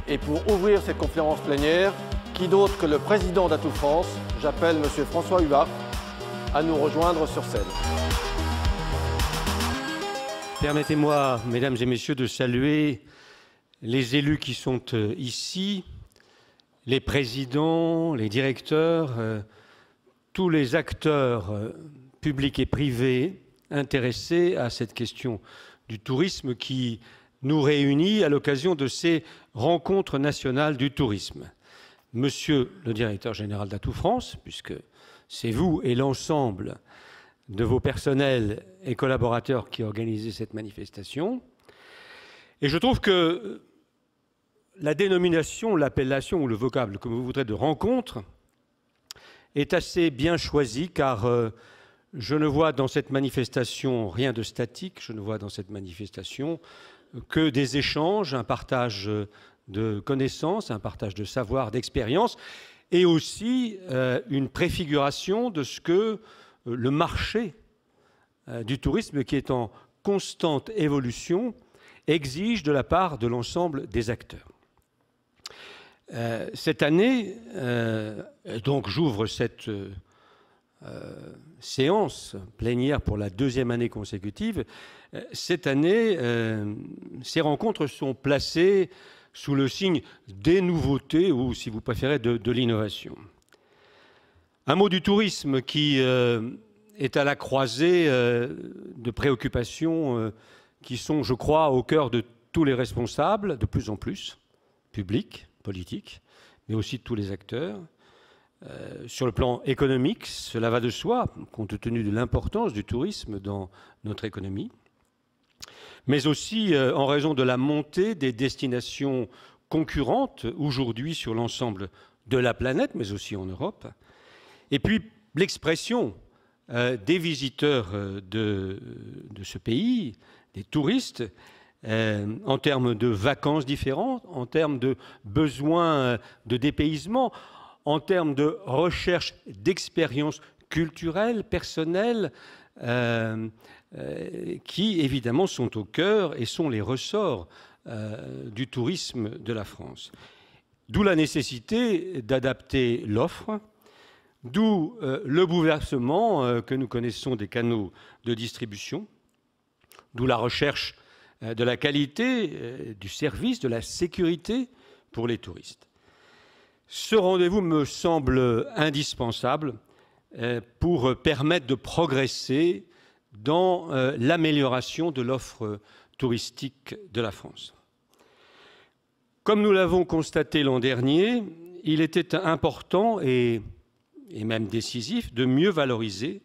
Et pour ouvrir cette conférence plénière, qui d'autre que le président d'Atout France, j'appelle M. François Huart à nous rejoindre sur scène. Permettez-moi, mesdames et messieurs, de saluer les élus qui sont ici, les présidents, les directeurs, tous les acteurs publics et privés intéressés à cette question du tourisme qui nous réunit à l'occasion de ces rencontres nationales du tourisme. Monsieur le directeur général d'Atout France, puisque c'est vous et l'ensemble de vos personnels et collaborateurs qui organisez cette manifestation. Et je trouve que la dénomination, l'appellation ou le vocable que vous voudrez de rencontre est assez bien choisi, car je ne vois dans cette manifestation rien de statique, je ne vois dans cette manifestation que des échanges, un partage de connaissances, un partage de savoir, d'expérience, et aussi une préfiguration de ce que le marché du tourisme, qui est en constante évolution, exige de la part de l'ensemble des acteurs. Cette année, donc j'ouvre cette séance plénière pour la deuxième année consécutive. Cette année, ces rencontres sont placées sous le signe des nouveautés ou, si vous préférez, de l'innovation. Un mot du tourisme qui est à la croisée de préoccupations qui sont, je crois, au cœur de tous les responsables, de plus en plus, publics, politiques, mais aussi de tous les acteurs. Sur le plan économique, cela va de soi, compte tenu de l'importance du tourisme dans notre économie, mais aussi en raison de la montée des destinations concurrentes aujourd'hui sur l'ensemble de la planète, mais aussi en Europe. Et puis l'expression des visiteurs de ce pays, des touristes, en termes de vacances différentes, en termes de besoins de dépaysement, en termes de recherche d'expériences culturelles, personnelles, qui évidemment sont au cœur et sont les ressorts du tourisme de la France. D'où la nécessité d'adapter l'offre, d'où le bouleversement que nous connaissons des canaux de distribution, d'où la recherche de la qualité, du service, de la sécurité pour les touristes. Ce rendez-vous me semble indispensable pour permettre de progresser dans l'amélioration de l'offre touristique de la France. Comme nous l'avons constaté l'an dernier, il était important et même décisif de mieux valoriser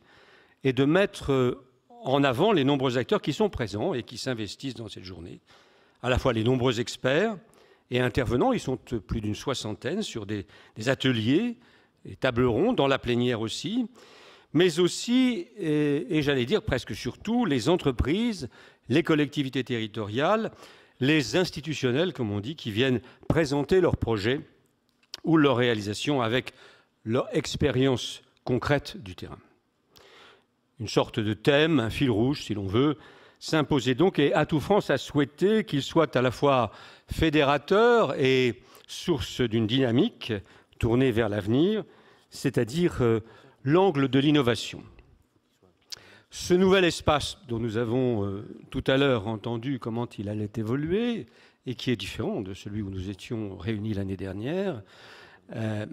et de mettre en avant les nombreux acteurs qui sont présents et qui s'investissent dans cette journée, à la fois les nombreux experts et intervenants, ils sont plus d'une soixantaine sur des ateliers, des tables rondes, dans la plénière aussi, mais aussi, et j'allais dire presque surtout, les entreprises, les collectivités territoriales, les institutionnels, comme on dit, qui viennent présenter leurs projets ou leurs réalisations avec leur expérience concrète du terrain. Une sorte de thème, un fil rouge, si l'on veut, s'imposait donc, et Atout France a souhaité qu'il soit à la fois fédérateur et source d'une dynamique tournée vers l'avenir, c'est-à-dire l'angle de l'innovation. Ce nouvel espace dont nous avons tout à l'heure entendu comment il allait évoluer et qui est différent de celui où nous étions réunis l'année dernière,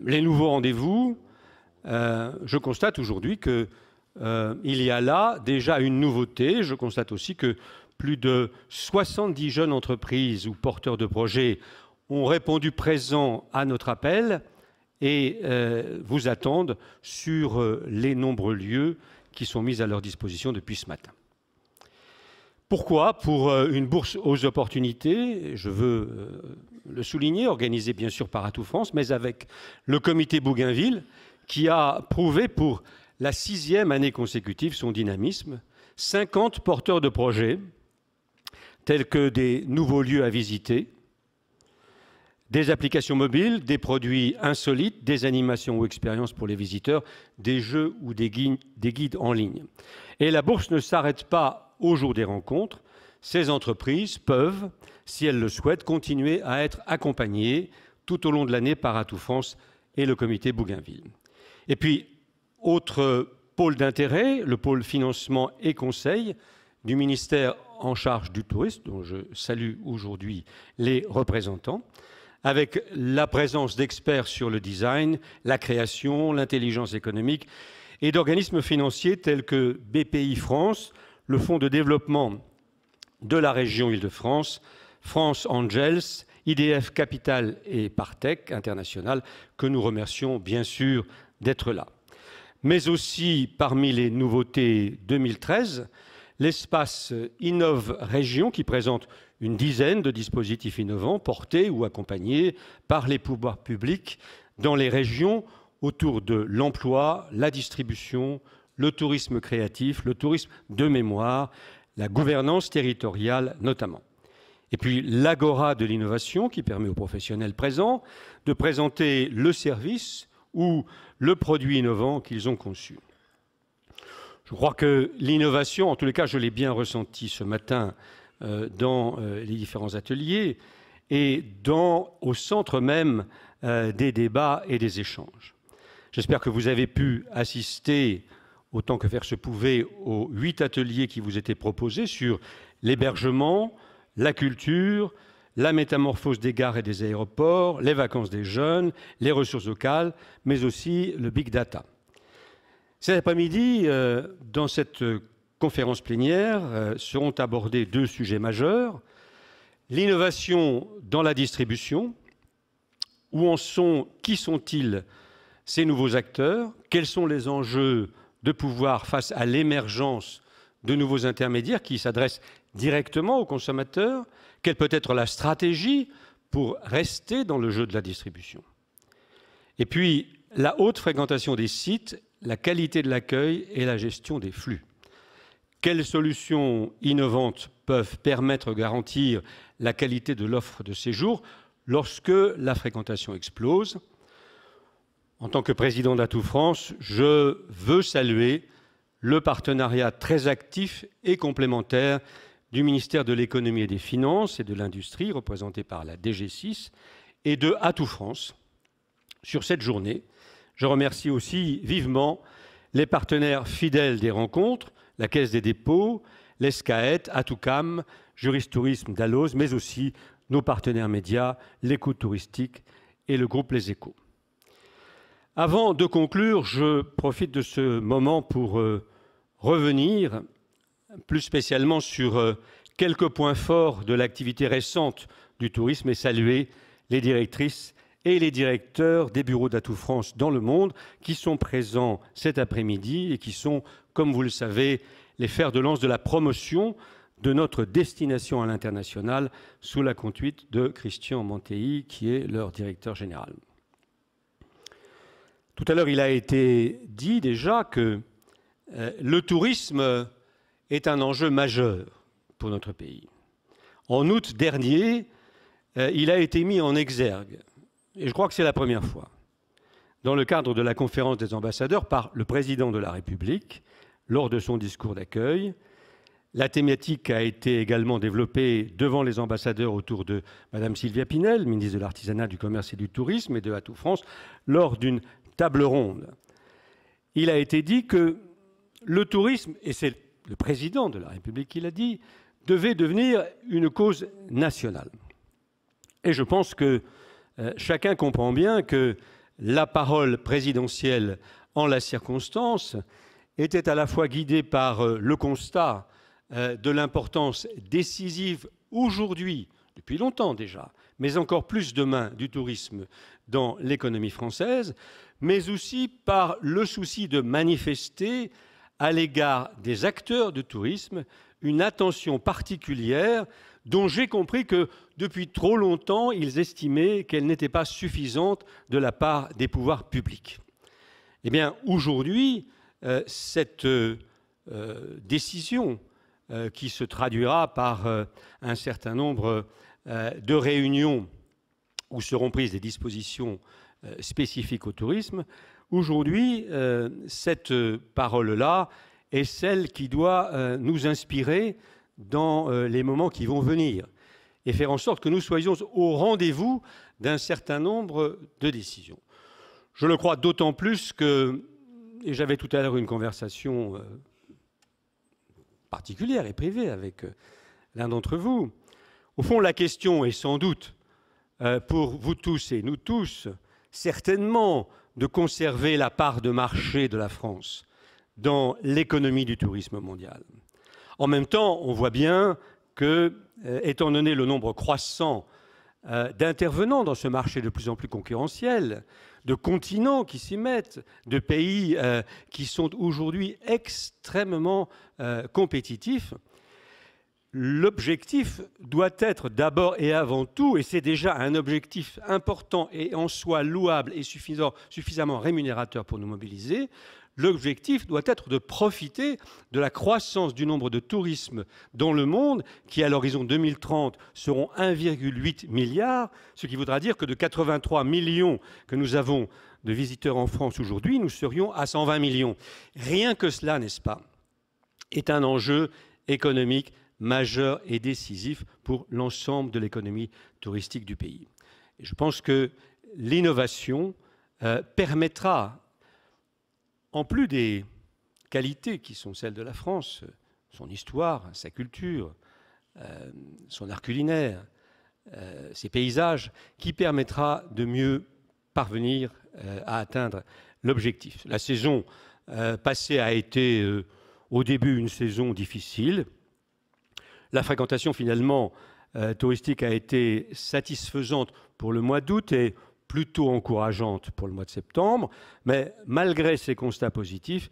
les nouveaux rendez-vous, je constate aujourd'hui que il y a là déjà une nouveauté. Je constate aussi que plus de 70 jeunes entreprises ou porteurs de projets ont répondu présents à notre appel et vous attendent sur les nombreux lieux qui sont mis à leur disposition depuis ce matin. Pourquoi ? Pour une bourse aux opportunités, je veux le souligner, organisée bien sûr par Atout France, mais avec le comité Bougainville, qui a prouvé pour la 6e année consécutive son dynamisme, 50 porteurs de projets, tels que des nouveaux lieux à visiter, des applications mobiles, des produits insolites, des animations ou expériences pour les visiteurs, des jeux ou des guides en ligne. Et la bourse ne s'arrête pas au jour des rencontres. Ces entreprises peuvent, si elle le souhaite, continuer à être accompagnée tout au long de l'année par Atout France et le comité Bougainville. Et puis, autre pôle d'intérêt, le pôle financement et conseil du ministère en charge du tourisme, dont je salue aujourd'hui les représentants, avec la présence d'experts sur le design, la création, l'intelligence économique et d'organismes financiers tels que BPI France, le Fonds de développement de la région Île-de-France, France Angels, IDF Capital et Partech International, que nous remercions bien sûr d'être là. Mais aussi, parmi les nouveautés 2013, l'espace Innove Région, qui présente une dizaine de dispositifs innovants portés ou accompagnés par les pouvoirs publics dans les régions autour de l'emploi, la distribution, le tourisme créatif, le tourisme de mémoire, la gouvernance territoriale notamment. Et puis l'Agora de l'innovation qui permet aux professionnels présents de présenter le service ou le produit innovant qu'ils ont conçu. Je crois que l'innovation, en tous les cas je l'ai bien ressenti ce matin dans les différents ateliers et au centre même des débats et des échanges. J'espère que vous avez pu assister autant que faire se pouvait aux 8 ateliers qui vous étaient proposés sur l'hébergement, la culture, la métamorphose des gares et des aéroports, les vacances des jeunes, les ressources locales, mais aussi le big data. Cet après-midi, dans cette conférence plénière, seront abordés 2 sujets majeurs. L'innovation dans la distribution. Qui sont-ils ces nouveaux acteurs? Quels sont les enjeux de pouvoir face à l'émergence de nouveaux intermédiaires qui s'adressent directement aux consommateurs? Quelle peut être la stratégie pour rester dans le jeu de la distribution? Et puis, la haute fréquentation des sites, la qualité de l'accueil et la gestion des flux. Quelles solutions innovantes peuvent permettre de garantir la qualité de l'offre de séjour lorsque la fréquentation explose? En tant que président d'Atout France, je veux saluer le partenariat très actif et complémentaire du ministère de l'Économie et des Finances et de l'Industrie, représenté par la DG6, et de Atout France sur cette journée. Je remercie aussi vivement les partenaires fidèles des rencontres, la Caisse des dépôts, l'ESCAET, Atoucam, Juris Tourisme, Dalloz, mais aussi nos partenaires médias, l'Écoute touristique et le groupe Les Échos. Avant de conclure, je profite de ce moment pour revenir plus spécialement sur quelques points forts de l'activité récente du tourisme et saluer les directrices et les directeurs des bureaux d'Atout France dans le monde qui sont présents cet après-midi et qui sont, comme vous le savez, les fers de lance de la promotion de notre destination à l'international sous la conduite de Christian Mantéi, qui est leur directeur général. Tout à l'heure, il a été dit déjà que le tourisme est un enjeu majeur pour notre pays. En août dernier, il a été mis en exergue, et je crois que c'est la première fois, dans le cadre de la conférence des ambassadeurs par le président de la République, lors de son discours d'accueil. La thématique a été également développée devant les ambassadeurs autour de Mme Sylvia Pinel, ministre de l'Artisanat, du Commerce et du Tourisme, et de Atout France, lors d'une table ronde. Il a été dit que le tourisme, et c'est le président de la République qui l'a dit, devait devenir une cause nationale. Et je pense que chacun comprend bien que la parole présidentielle en la circonstance était à la fois guidée par le constat de l'importance décisive aujourd'hui, depuis longtemps déjà, mais encore plus demain, du tourisme dans l'économie française, mais aussi par le souci de manifester à l'égard des acteurs du tourisme une attention particulière dont j'ai compris que depuis trop longtemps, ils estimaient qu'elle n'était pas suffisante de la part des pouvoirs publics. Eh bien, aujourd'hui, cette décision qui se traduira par un certain nombre de réunions où seront prises des dispositions spécifiques au tourisme, aujourd'hui, cette parole-là est celle qui doit nous inspirer dans les moments qui vont venir. et faire en sorte que nous soyons au rendez-vous d'un certain nombre de décisions. Je le crois d'autant plus que, et j'avais tout à l'heure une conversation particulière et privée avec l'un d'entre vous, au fond la question est sans doute pour vous tous et nous tous, certainement de conserver la part de marché de la France dans l'économie du tourisme mondial. En même temps, on voit bien que, étant donné le nombre croissant d'intervenants dans ce marché de plus en plus concurrentiel, de continents qui s'y mettent, de pays qui sont aujourd'hui extrêmement compétitifs, l'objectif doit être d'abord et avant tout, et c'est déjà un objectif important et en soi louable et suffisamment rémunérateur pour nous mobiliser, l'objectif doit être de profiter de la croissance du nombre de tourisme dans le monde, qui à l'horizon 2030 seront 1,8 milliard, ce qui voudra dire que de 83 millions que nous avons de visiteurs en France aujourd'hui, nous serions à 120 millions. Rien que cela, n'est-ce pas, est un enjeu économique majeur et décisif pour l'ensemble de l'économie touristique du pays. Et je pense que l'innovation permettra, en plus des qualités qui sont celles de la France, son histoire, sa culture, son art culinaire, ses paysages, qui permettra de mieux parvenir à atteindre l'objectif. La saison passée a été au début une saison difficile. La fréquentation finalement touristique a été satisfaisante pour le mois d'août et plutôt encourageante pour le mois de septembre, mais malgré ces constats positifs,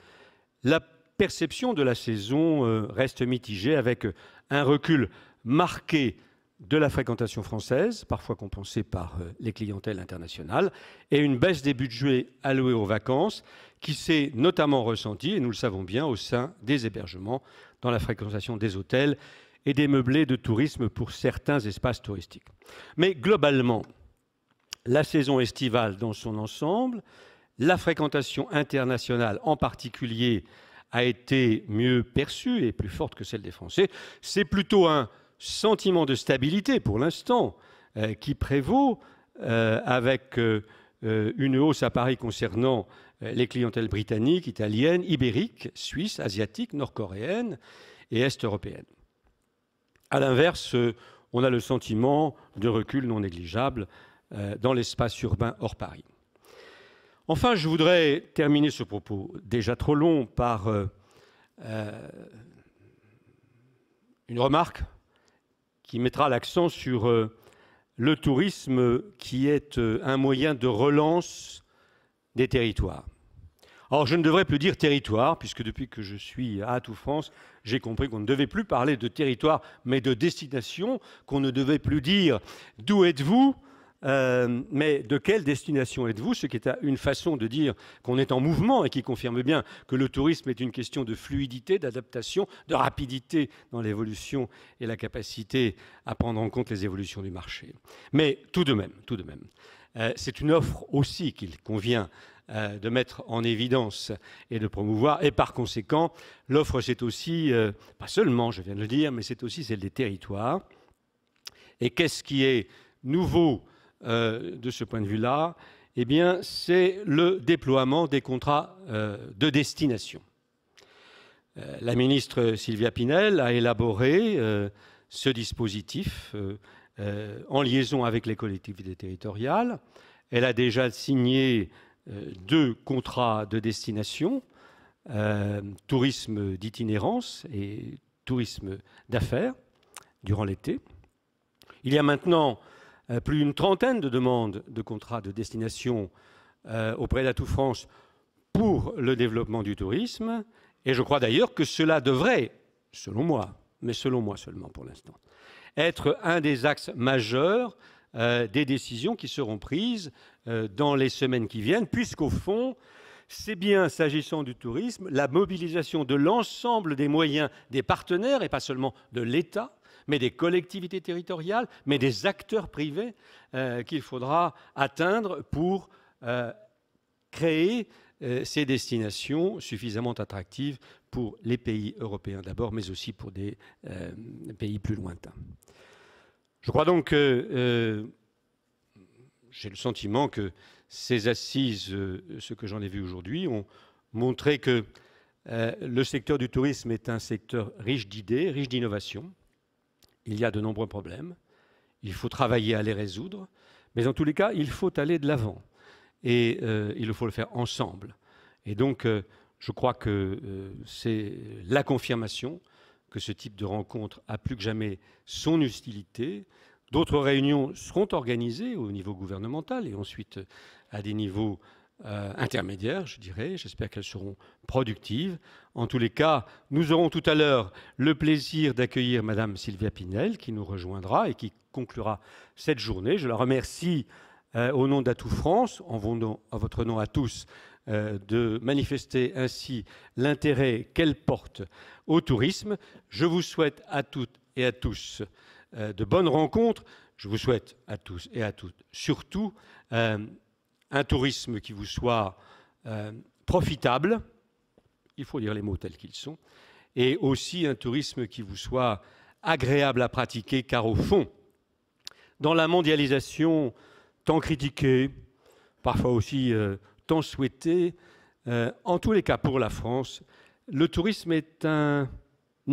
la perception de la saison reste mitigée avec un recul marqué de la fréquentation française, parfois compensée par les clientèles internationales, et une baisse des budgets alloués aux vacances qui s'est notamment ressentie, et nous le savons bien, au sein des hébergements, dans la fréquentation des hôtels et des meublés de tourisme pour certains espaces touristiques. Mais globalement, la saison estivale dans son ensemble, la fréquentation internationale en particulier, a été mieux perçue et plus forte que celle des Français. C'est plutôt un sentiment de stabilité pour l'instant qui prévaut avec une hausse à Paris concernant les clientèles britanniques, italiennes, ibériques, suisses, asiatiques, nord-coréennes et est-européennes. À l'inverse, on a le sentiment de recul non négligeable dans l'espace urbain hors Paris. Enfin, je voudrais terminer ce propos déjà trop long par une remarque qui mettra l'accent sur le tourisme qui est un moyen de relance des territoires. Alors, je ne devrais plus dire territoire, puisque depuis que je suis à Atout France, j'ai compris qu'on ne devait plus parler de territoire, mais de destination, qu'on ne devait plus dire « d'où êtes-vous » mais de quelle destination êtes-vous? Ce qui est une façon de dire qu'on est en mouvement et qui confirme bien que le tourisme est une question de fluidité, d'adaptation, de rapidité dans l'évolution et la capacité à prendre en compte les évolutions du marché. Mais tout de même, c'est une offre aussi qu'il convient de mettre en évidence et de promouvoir. Et par conséquent, l'offre, c'est aussi, pas seulement, je viens de le dire, mais c'est aussi celle des territoires. Et qu'est-ce qui est nouveau de ce point de vue-là? Eh bien, c'est le déploiement des contrats de destination. La ministre Sylvia Pinel a élaboré ce dispositif en liaison avec les collectivités territoriales. Elle a déjà signé 2 contrats de destination, tourisme d'itinérance et tourisme d'affaires, durant l'été. Il y a maintenant plus d'une trentaine de demandes de contrats de destination auprès d'Atout France pour le développement du tourisme. Et je crois d'ailleurs que cela devrait, selon moi, mais selon moi seulement pour l'instant, être un des axes majeurs des décisions qui seront prises dans les semaines qui viennent, puisqu'au fond, c'est bien, s'agissant du tourisme, la mobilisation de l'ensemble des moyens des partenaires, et pas seulement de l'État, mais des collectivités territoriales, mais des acteurs privés qu'il faudra atteindre pour créer ces destinations suffisamment attractives pour les pays européens d'abord, mais aussi pour des pays plus lointains. Je crois donc que j'ai le sentiment que ces assises, ce que j'en ai vu aujourd'hui, ont montré que le secteur du tourisme est un secteur riche d'idées, riche d'innovations. Il y a de nombreux problèmes. Il faut travailler à les résoudre. Mais en tous les cas, il faut aller de l'avant. Et il faut le faire ensemble. Et donc, je crois que c'est la confirmation que ce type de rencontre a plus que jamais son utilité. D'autres réunions seront organisées au niveau gouvernemental et ensuite à des niveaux intermédiaires, je dirais. J'espère qu'elles seront productives. En tous les cas, nous aurons tout à l'heure le plaisir d'accueillir Madame Sylvia Pinel, qui nous rejoindra et qui conclura cette journée. Je la remercie au nom d'Atout France, en votre nom à tous, de manifester ainsi l'intérêt qu'elle porte au tourisme. Je vous souhaite à toutes et à tous de bonnes rencontres. Je vous souhaite à tous et à toutes surtout un tourisme qui vous soit profitable, il faut dire les mots tels qu'ils sont, et aussi un tourisme qui vous soit agréable à pratiquer, car au fond, dans la mondialisation tant critiquée, parfois aussi tant souhaitée, en tous les cas pour la France, le tourisme est un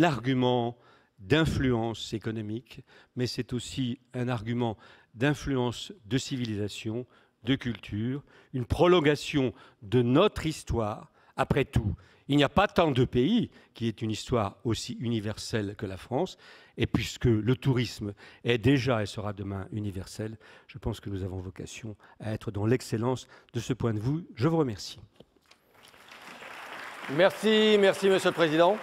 argument d'influence économique, mais c'est aussi un argument d'influence de civilisation, de culture, une prolongation de notre histoire. Après tout, il n'y a pas tant de pays qui aient une histoire aussi universelle que la France, et puisque le tourisme est déjà et sera demain universel, je pense que nous avons vocation à être dans l'excellence de ce point de vue. Je vous remercie. Merci, Monsieur le Président.